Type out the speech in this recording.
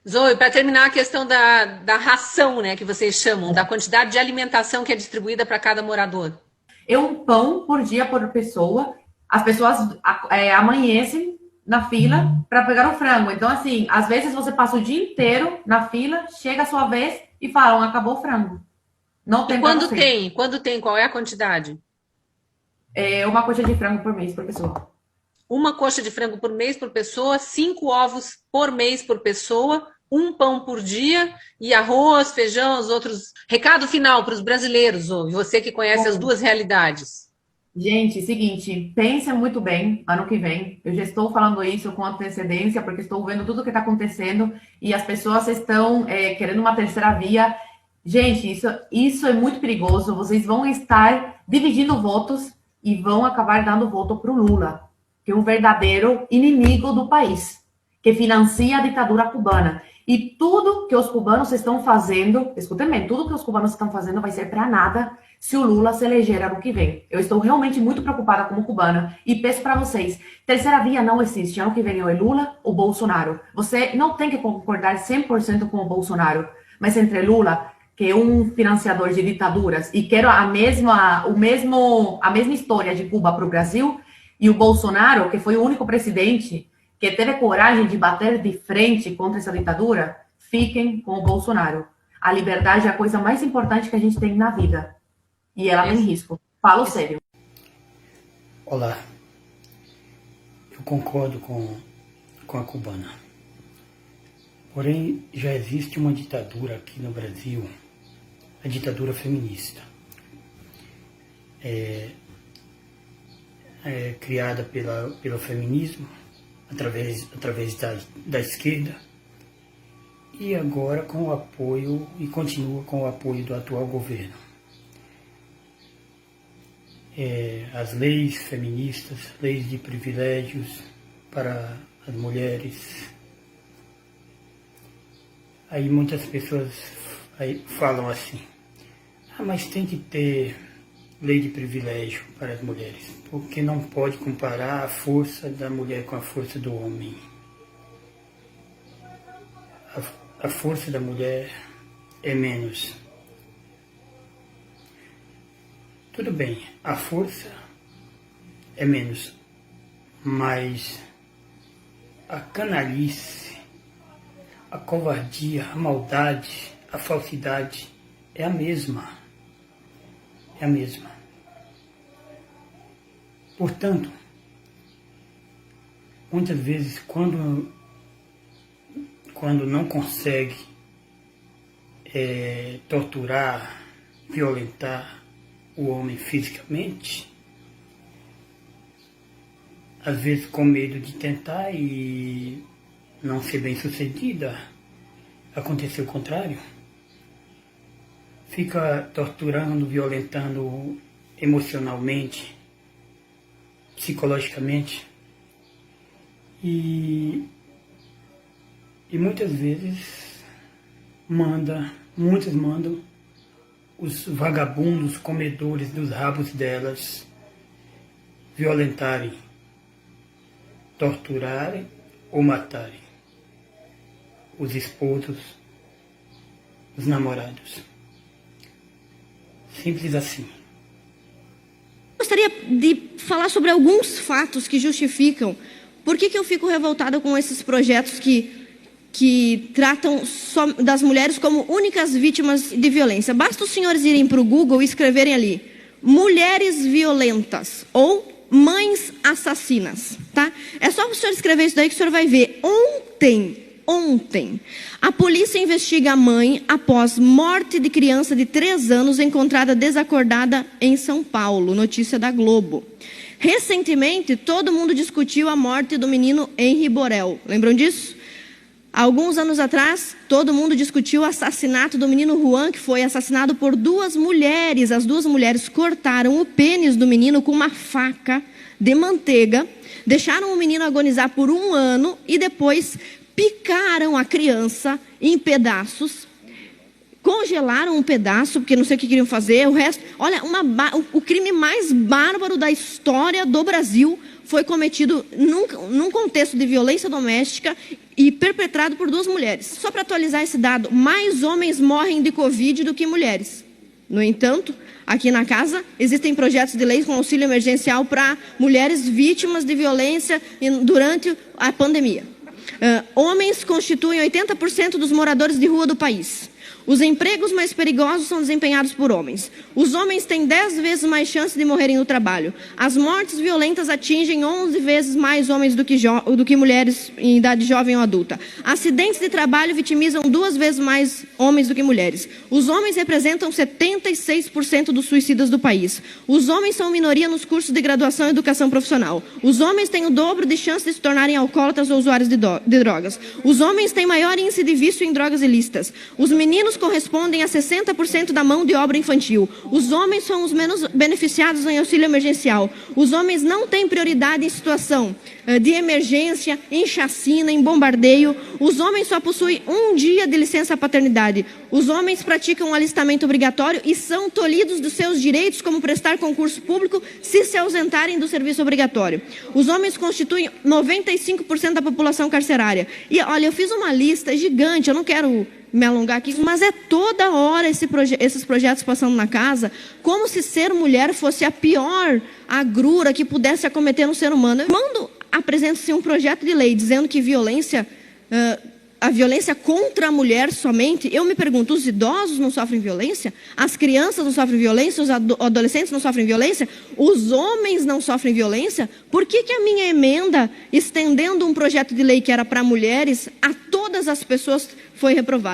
Zoe, para terminar a questão da ração, né, que vocês chamam, da quantidade de alimentação que é distribuída para cada morador. É um pão por dia por pessoa. As pessoas amanhecem na fila para pegar o frango. Então, assim, às vezes você passa o dia inteiro na fila, chega a sua vez e falam, acabou o frango. Não E tem para quando você. tem? Quando tem? Qual é a quantidade? É uma coxa de frango por mês por pessoa. Uma coxa de frango por mês por pessoa, 5 ovos por mês por pessoa, um pão por dia e arroz, feijão, os outros. Recado final para os brasileiros, Zoe, você que conhece as Bom, duas realidades. gente, seguinte, pensa muito bem ano que vem. Eu já estou falando isso com antecedência, porque estou vendo tudo o que está acontecendo e as pessoas estão querendo uma terceira via. Gente, isso é muito perigoso. Vocês vão estar dividindo votos e vão acabar dando voto para o Lula, que é um verdadeiro inimigo do país, que financia a ditadura cubana. E tudo que os cubanos estão fazendo, escutem bem, tudo que os cubanos estão fazendo vai ser para nada se o Lula se eleger ano que vem. Eu estou realmente muito preocupada como cubana e peço para vocês, terceira via não existe. Ano que vem ou é Lula ou Bolsonaro. Você não tem que concordar 100% com o Bolsonaro, mas entre Lula, que é um financiador de ditaduras e quer a mesma história de Cuba para o Brasil, e o Bolsonaro, que foi o único presidente que teve coragem de bater de frente contra essa ditadura, fiquem com o Bolsonaro. A liberdade é a coisa mais importante que a gente tem na vida. E ela tem Esse, risco. Falo esse sério. Olá, eu concordo com a cubana. Porém, já existe uma ditadura aqui no Brasil, a ditadura feminista. Criada pelo feminismo, através da esquerda, e agora com o apoio, e continua com o apoio do atual governo. As leis feministas, leis de privilégios para as mulheres. Aí muitas pessoas falam assim, mas tem que ter lei de privilégio para as mulheres, porque não pode comparar a força da mulher com a força do homem. A força da mulher é menos. Tudo bem, a força é menos, mas a canalice, a covardia, a maldade, a falsidade é a mesma. É a mesma. Portanto, muitas vezes quando não consegue torturar, violentar o homem fisicamente, às vezes com medo de tentar e não ser bem sucedida, acontecer o contrário, fica torturando, violentando emocionalmente, psicologicamente, e muitas vezes muitas mandam os vagabundos comedores dos rabos delas violentarem, torturarem ou matarem os esposos, os namorados. Simples assim. Gostaria de falar sobre alguns fatos que justificam por que eu fico revoltada com esses projetos que tratam só das mulheres como únicas vítimas de violência. Basta os senhores irem para o Google e escreverem ali, mulheres violentas ou mães assassinas, tá? É só o senhor escrever isso daí que o senhor vai ver. Ontem, a polícia investiga a mãe após morte de criança de 3 anos encontrada desacordada em São Paulo. Notícia da Globo. Recentemente, todo mundo discutiu a morte do menino Henri Borel. Lembram disso? Alguns anos atrás, todo mundo discutiu o assassinato do menino Juan, que foi assassinado por 2 mulheres. As 2 mulheres cortaram o pênis do menino com uma faca de manteiga, deixaram o menino agonizar por 1 ano e depois picaram a criança em pedaços, congelaram um pedaço, porque não sei o que queriam fazer, o resto... Olha, o crime mais bárbaro da história do Brasil foi cometido num contexto de violência doméstica e perpetrado por 2 mulheres. Só para atualizar esse dado, mais homens morrem de Covid do que mulheres. No entanto, aqui na casa existem projetos de lei com auxílio emergencial para mulheres vítimas de violência durante a pandemia. Homens constituem 80% dos moradores de rua do país. Os empregos mais perigosos são desempenhados por homens. Os homens têm 10 vezes mais chances de morrerem no trabalho. As mortes violentas atingem 11 vezes mais homens do que mulheres em idade jovem ou adulta. Acidentes de trabalho vitimizam 2 vezes mais homens do que mulheres. Os homens representam 76% dos suicidas do país. Os homens são minoria nos cursos de graduação e educação profissional. Os homens têm o dobro de chances de se tornarem alcoólatras ou usuários de drogas. Os homens têm maior índice de vício em drogas ilícitas. Os meninos correspondem a 60% da mão de obra infantil. Os homens são os menos beneficiados em auxílio emergencial. Os homens não têm prioridade em situação de emergência, em chacina, em bombardeio. Os homens só possuem 1 dia de licença paternidade. Os homens praticam um alistamento obrigatório e são tolhidos dos seus direitos, como prestar concurso público, se ausentarem do serviço obrigatório. Os homens constituem 95% da população carcerária. E olha, eu fiz uma lista gigante, eu não quero me alongar aqui, mas é toda hora esses projetos passando na casa, como se ser mulher fosse a pior agrura que pudesse acometer no ser humano. Quando apresenta-se um projeto de lei dizendo que a violência contra a mulher somente, eu me pergunto, os idosos não sofrem violência? As crianças não sofrem violência? Os adolescentes não sofrem violência? Os homens não sofrem violência? Por que a minha emenda, estendendo um projeto de lei que era para mulheres, a todas as pessoas, foi reprovada?